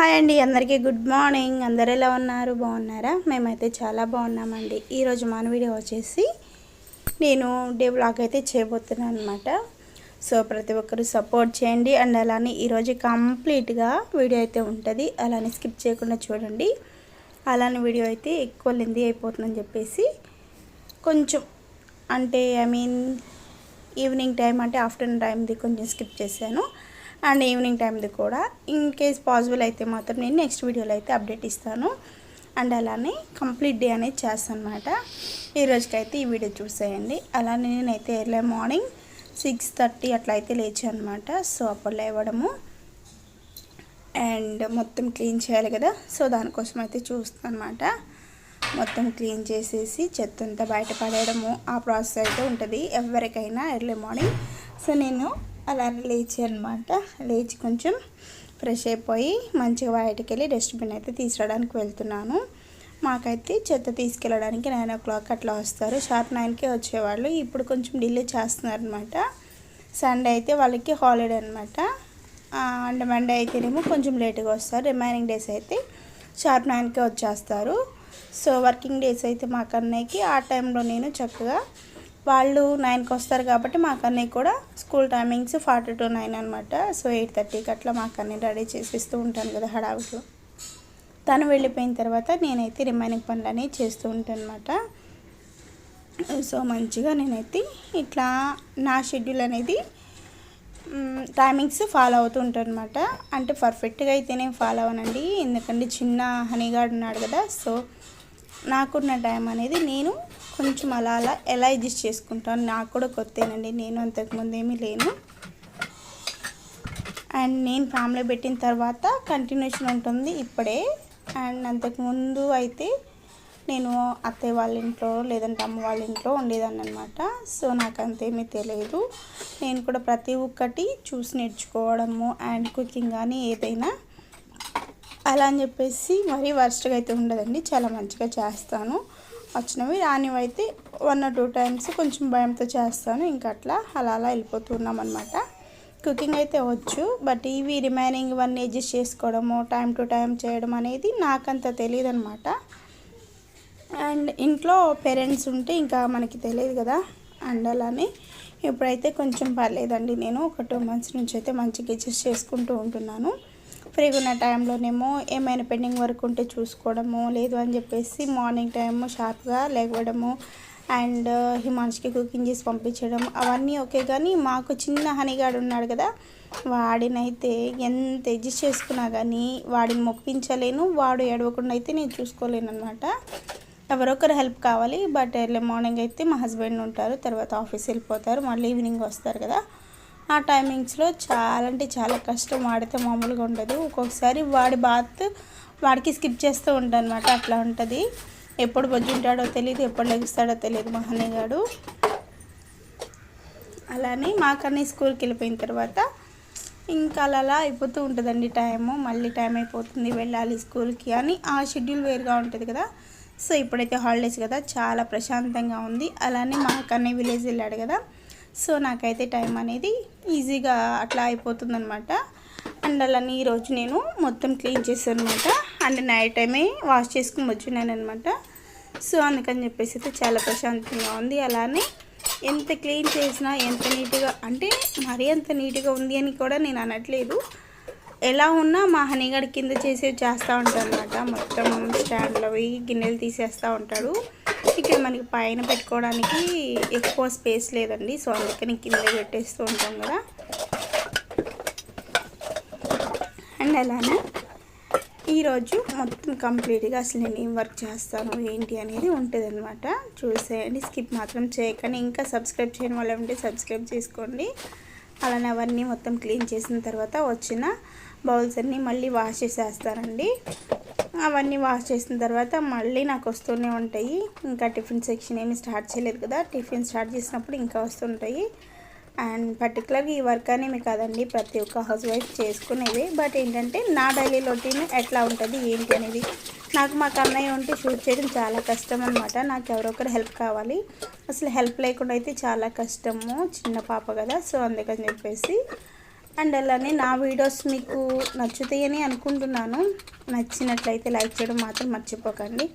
Hi అండి, అందరికీ good morning. అందరు ఎలా ఉన్నారు? బాగున్నారా? మేమైతే చాలా బాగున్నామండి. ఈరోజు మన వీడియో వచ్చేసి నేను డే బ్లాగ్ అయితే చేయబోతున్నాను అనమాట. సో ప్రతి ఒక్కరు సపోర్ట్ చేయండి. అండ్ అలానే ఈరోజు కంప్లీట్గా వీడియో అయితే ఉంటుంది, అలానే స్కిప్ చేయకుండా చూడండి. అలానే వీడియో అయితే ఎక్కువ లెంతీ అయిపోతుందని చెప్పేసి కొంచెం అంటే ఈవినింగ్ టైం అంటే ఆఫ్టర్నూన్ టైంది కొంచెం స్కిప్ చేశాను. అండ్ ఈవినింగ్ టైంది కూడా ఇన్ కేస్ పాసిబుల్ అయితే మాత్రం నేను నెక్స్ట్ వీడియోలో అయితే అప్డేట్ ఇస్తాను. అండ్ అలానే కంప్లీట్ డే అనేది చేస్తాను అనమాట. ఈరోజుకైతే ఈ వీడియో చూసేయండి. అలానే నేనైతే ఎర్లీ మార్నింగ్ 6:30 అట్లా అయితే లేచాను అనమాట. సో అప్పుడు లేవడము అండ్ మొత్తం క్లీన్ చేయాలి కదా. సో దానికోసం అయితే చూస్తాను అనమాట. మొత్తం క్లీన్ చేసేసి చెత్త అంతా బయట పడేయడము ఆ ప్రాసెస్ అయితే ఉంటుంది ఎవరికైనా ఎర్లీ మార్నింగ్. సో నేను అలానే లేచి అనమాట, లేచి కొంచెం ఫ్రెష్ అయిపోయి మంచిగా బయటకు వెళ్ళి డస్ట్బిన్ అయితే తీసుకురావడానికి వెళ్తున్నాను. మాకైతే చెత్త తీసుకెళ్ళడానికి 9 o'clock అట్లా వస్తారు. షార్ప్ 9కే వచ్చేవాళ్ళు, ఇప్పుడు కొంచెం డిలే చేస్తున్నారు అనమాట. సండే అయితే వాళ్ళకి హాలిడే అనమాట. అండ్ మండే అయితేనేమో కొంచెం లేట్గా వస్తారు. రిమైనింగ్ డేస్ అయితే షార్ప్ 9కే వచ్చేస్తారు. సో వర్కింగ్ డేస్ అయితే మా కన్నయ్యకి ఆ టైంలో నేను చక్కగా వాళ్ళు 9కి వస్తారు కాబట్టి మా కన్నయ్య కూడా స్కూల్ టైమింగ్స్ 4 to 9 అనమాట. సో 8:30కి అట్లా మా కన్నయ్య రెడీ చేసిస్తూ ఉంటాను కదా హడావిడిలో. తను వెళ్ళిపోయిన తర్వాత నేనైతే రిమైనింగ్ పనులు అనేవి చేస్తూ ఉంటాను అనమాట. సో మంచిగా నేనైతే ఇట్లా నా షెడ్యూల్ అనేది టైమింగ్స్ ఫాలో అవుతూ ఉంటాను అనమాట. అంటే పర్ఫెక్ట్గా అయితే నేను ఫాలో అవనండి, ఎందుకంటే చిన్న హనీగాడు ఉన్నాడు కదా. సో నాకున్న టైం అనేది నేను కొంచెం అలా ఎలా అడ్జస్ట్ చేసుకుంటాను. నాకు కూడా కొత్తేనండి, నేను అంతకుముందు ఏమీ లేను. అండ్ నేను ఫ్యామిలీ పెట్టిన తర్వాత కంటిన్యూషన్ ఉంటుంది ఇప్పుడే. అండ్ అంతకుముందు అయితే నేను అత్తయ్య వాళ్ళ ఇంట్లో లేదంటే అమ్మ వాళ్ళ ఇంట్లో ఉండేదాన్ని అనమాట. సో నాకు అంతేమీ తెలియదు. నేను కూడా ప్రతి ఒక్కటి చూసి నేర్చుకోవడము అండ్ కుకింగ్ కానీ ఏదైనా అలా అని చెప్పేసి మరీ వర్స్ట్గా అయితే ఉండదండి, చాలా మంచిగా చేస్తాను. వచ్చినవి రానివి అయితే 1 or 2 times కొంచెం భయంతో చేస్తాను. ఇంకా అలా వెళ్ళిపోతున్నాం అనమాట. కుకింగ్ అయితే వచ్చు, బట్ ఇవి రిమైనింగ్ ఇవన్నీ అడ్జస్ట్ చేసుకోవడము టైం టు టైం చేయడం అనేది నాకంత తెలియదు అనమాట. అండ్ ఇంట్లో పేరెంట్స్ ఉంటే ఇంకా మనకి తెలియదు కదా. అండ్ అలానే ఇప్పుడైతే కొంచెం పర్లేదండి, నేను ఒక 2 months నుంచి అయితే మంచిగా అడ్జస్ట్ చేసుకుంటూ ఉంటున్నాను. ఫ్రీగా ఉన్న టైంలోనేమో ఏమైనా పెండింగ్ వర్క్ ఉంటే చూసుకోవడము, లేదు అని చెప్పేసి మార్నింగ్ టైము షార్ప్గా లేవడము అండ్ హిమాన్స్కి కుకింగ్ చేసి పంపించడం అవన్నీ ఓకే. కానీ మాకు చిన్న హనీగాడు ఉన్నాడు కదా, వాడినైతే ఎంత అడ్జస్ట్ చేసుకున్నా కానీ వాడిని మొప్పించలేను, వాడు ఏడవకుండా అయితే నేను చూసుకోలేను అనమాట. ఎవరొకరు హెల్ప్ కావాలి. బట్ ఎర్లీ మార్నింగ్ అయితే మా హస్బెండ్ ఉంటారు, తర్వాత ఆఫీస్ వెళ్ళిపోతారు, మళ్ళీ ఈవినింగ్ వస్తారు కదా. ఆ టైమింగ్స్లో చాలా అంటే చాలా కష్టం, వాడితే మామూలుగా ఉండదు. ఒక్కొక్కసారి వాడి బాత్ వాడికి స్కిప్ చేస్తూ ఉంటాను అనమాట. అట్లా ఉంటుంది. ఎప్పుడు బొజ్జుంటాడో తెలియదు, ఎప్పుడు లెగుస్తాడో తెలియదు మా హనీగాడు. అలానే మా కన్నయ్య స్కూల్కి వెళ్ళిపోయిన తర్వాత ఇంకా అలా అయిపోతూ ఉంటుందండి టైము. మళ్ళీ టైం అయిపోతుంది, వెళ్ళాలి స్కూల్కి అని ఆ షెడ్యూల్ వేరుగా ఉంటుంది కదా. సో ఇప్పుడైతే హాలిడేస్ కదా, చాలా ప్రశాంతంగా ఉంది. అలానే మా కన్నయ్య విలేజ్ వెళ్ళాడు కదా. సో నాకైతే టైం అనేది ఈజీగా అట్లా అయిపోతుందనమాట. అండ్ అలానే ఈరోజు నేను మొత్తం క్లీన్ చేశాను అనమాట. అండ్ నైట్ టైమే వాష్ చేసుకుని వచ్చినాను అనమాట. సో అందుకని చెప్పేసి అయితే చాలా ప్రశాంతంగా ఉంది. అలానే ఎంత క్లీన్ చేసినా ఎంత నీట్గా అంటే మరీ అంత నీట్గా ఉంది అని కూడా నేను అనట్లేదు. ఎలా ఉన్నా మా హనీగాడి కింద చేస్తూ ఉంటాను అనమాట. మొత్తం స్టాండ్లో గిన్నెలు తీసేస్తూ ఉంటాడు. ఇక్కడ మనకి పైన పెట్టుకోవడానికి ఎక్కువ స్పేస్ లేదండి. సో అందుకని కింద పెట్టేస్తూ ఉంటాం కదా. అండ్ అలానే ఈరోజు మొత్తం కంప్లీట్గా అసలు నేను ఏం వర్క్ చేస్తాను ఏంటి అనేది ఉంటుంది అనమాట. చూసేయండి, స్కిప్ మాత్రం చేయకండి. ఇంకా సబ్స్క్రైబ్ చేయని వాళ్ళు ఉంటే సబ్స్క్రైబ్ చేసుకోండి. అలానే అవన్నీ మొత్తం క్లీన్ చేసిన తర్వాత వచ్చిన బౌల్స్ అన్నీ మళ్ళీ వాష్ చేసేస్తానండి. అవన్నీ వాష్ చేసిన తర్వాత మళ్ళీ నాకు వస్తూనే ఉంటాయి. ఇంకా టిఫిన్ సెక్షన్ ఏమి స్టార్ట్ చేయలేదు కదా, టిఫిన్ స్టార్ట్ చేసినప్పుడు ఇంకా వస్తుంటాయి. అండ్ పర్టికులర్గా ఈ వర్క్ అనేవి కాదండి, ప్రతి ఒక్క హౌస్ వైఫ్ చేసుకునేది. బట్ ఏంటంటే నా డైలీ రొటీన్ ఎట్లా ఉంటుంది ఏంటి అనేది నాకు మా కన్నయ్య ఉంటే షూట్ చేయడం చాలా కష్టం అనమాట. నాకు ఎవరొకరు హెల్ప్ కావాలి, అసలు హెల్ప్ లేకుండా అయితే చాలా కష్టము, చిన్న పాప కదా. సో అందుకని చెప్పేసి అండ్ అలానే నా వీడియోస్ మీకు నచ్చుతాయని అనుకుంటున్నాను. నచ్చినట్లయితే లైక్ చేయడం మాత్రం మర్చిపోకండి.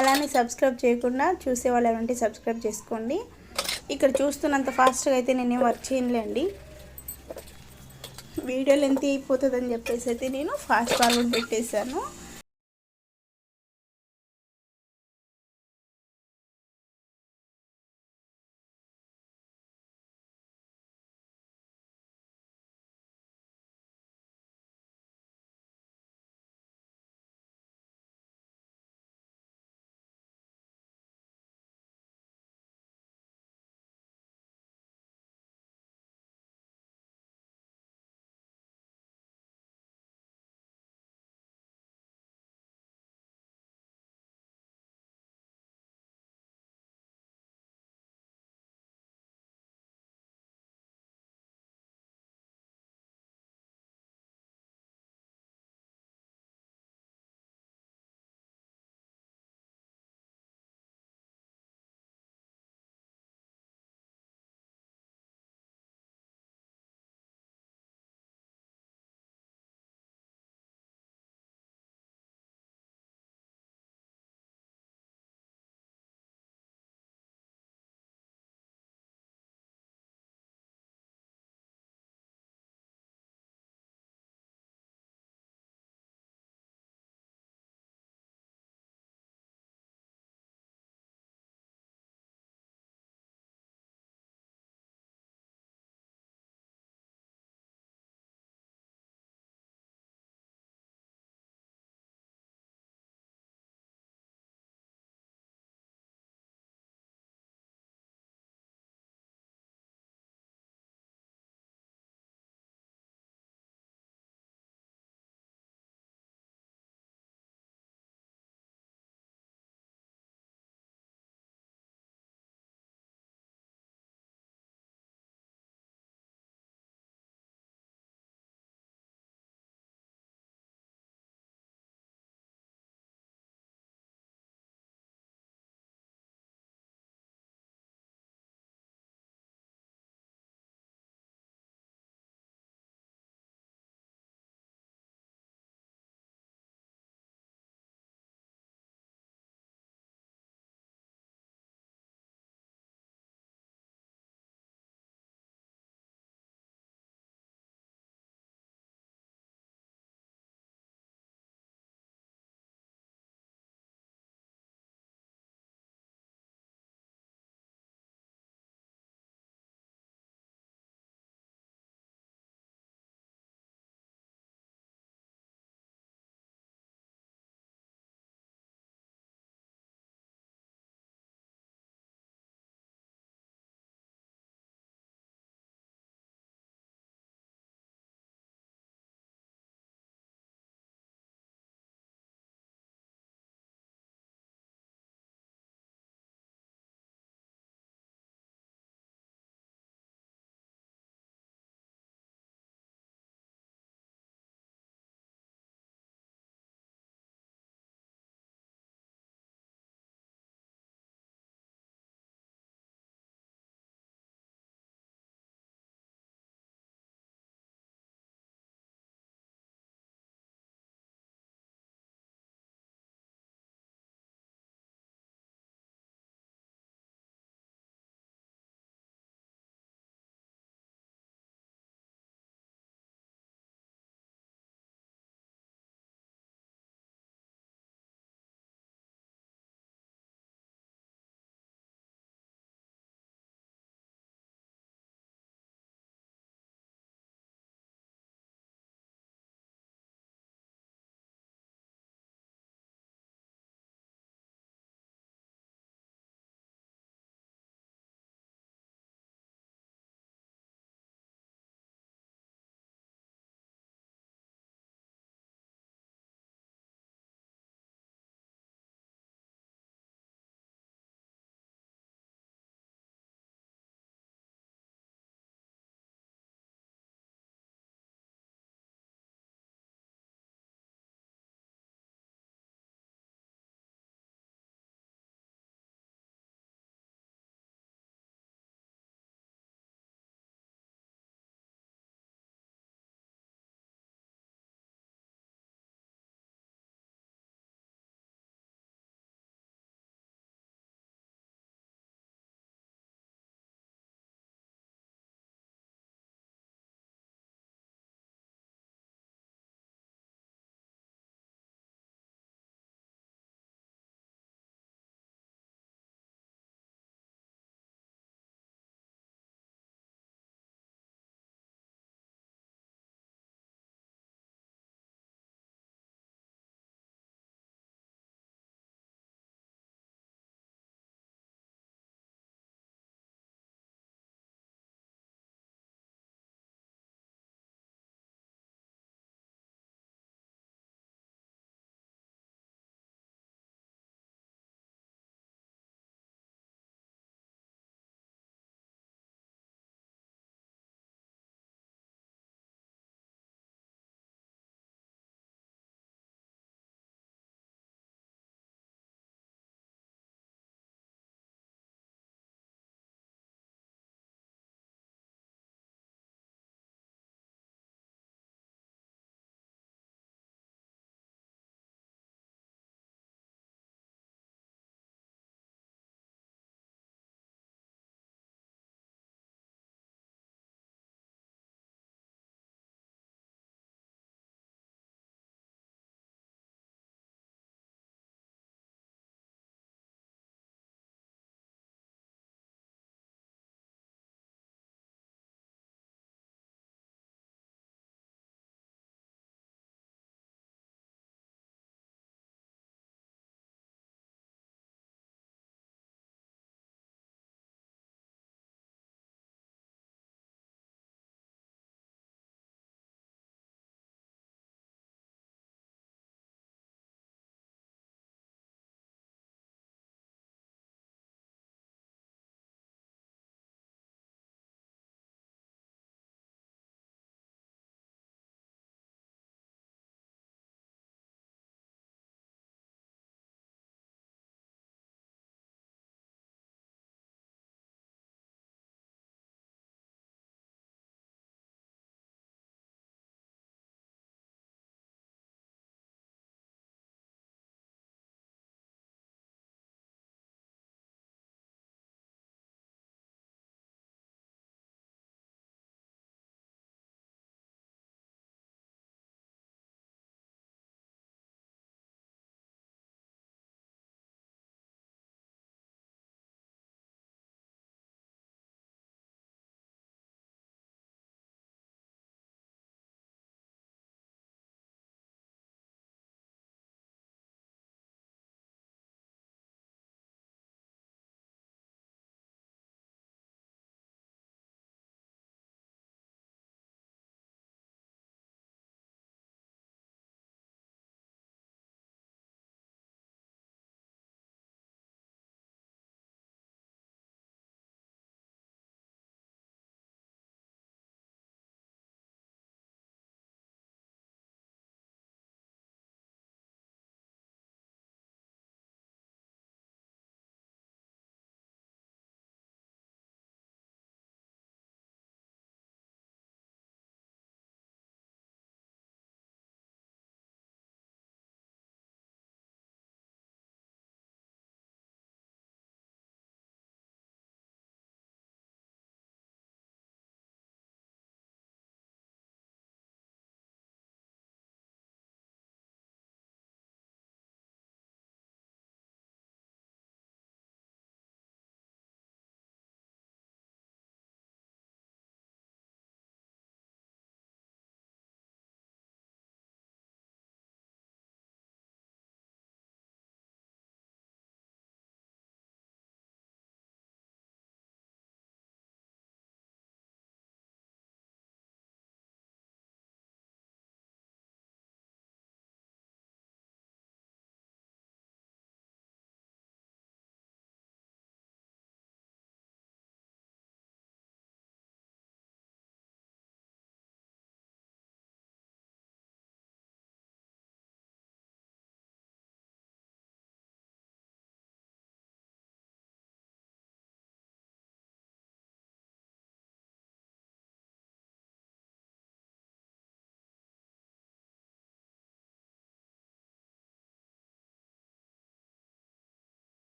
అలానే సబ్స్క్రైబ్ చేయకుండా చూసేవాళ్ళు ఎవరంటే సబ్స్క్రైబ్ చేసుకోండి. ఇక్కడ చూస్తున్నంత ఫాస్ట్గా అయితే నేనేం వర్క్ చేయలేండి. వీడియో లెంత్ అయిపోతుందని చెప్పేసి అయితే నేను ఫాస్ట్ ఫార్వర్డ్ పెట్టేశాను.